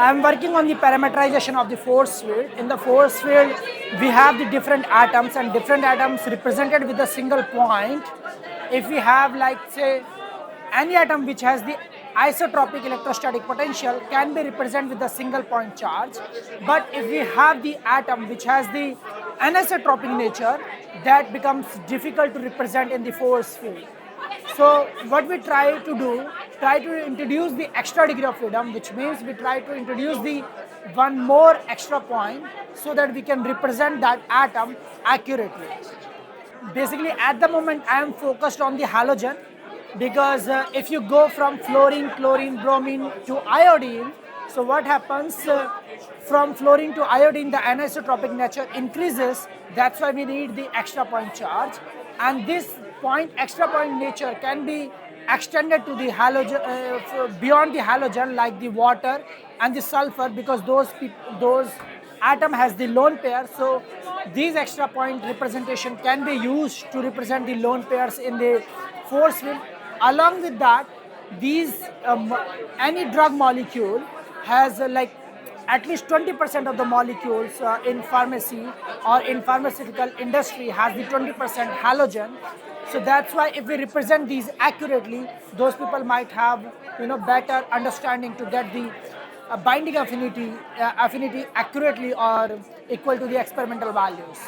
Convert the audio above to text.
I'm working on the parameterization of the force field. In the force field, we have the different atoms and different atoms represented with a single point. If we have, like, say, any atom which has the isotropic electrostatic potential can be represented with a single point charge. But if we have the atom which has the anisotropic nature, that becomes difficult to represent in the force field. So what we try to do, try to introduce the extra degree of freedom, which means we try to introduce the one more extra point so that we can represent that atom accurately. Basically, at the moment, I am focused on the halogen because if you go from fluorine, chlorine, bromine to iodine, so what happens from fluorine to iodine, the anisotropic nature increases. That's why we need the extra point charge, and this extra point nature can be extended to the halogen, beyond the halogen, like the water and the sulfur, because those atom has the lone pair. So these extra point representation can be used to represent the lone pairs in the force field. Along with that, these any drug molecule has like at least 20% of the molecules in pharmacy or in pharmaceutical industry has the 20% halogen. So that's why if we represent these accurately, those people might have better understanding to get the binding affinity accurately or equal to the experimental values.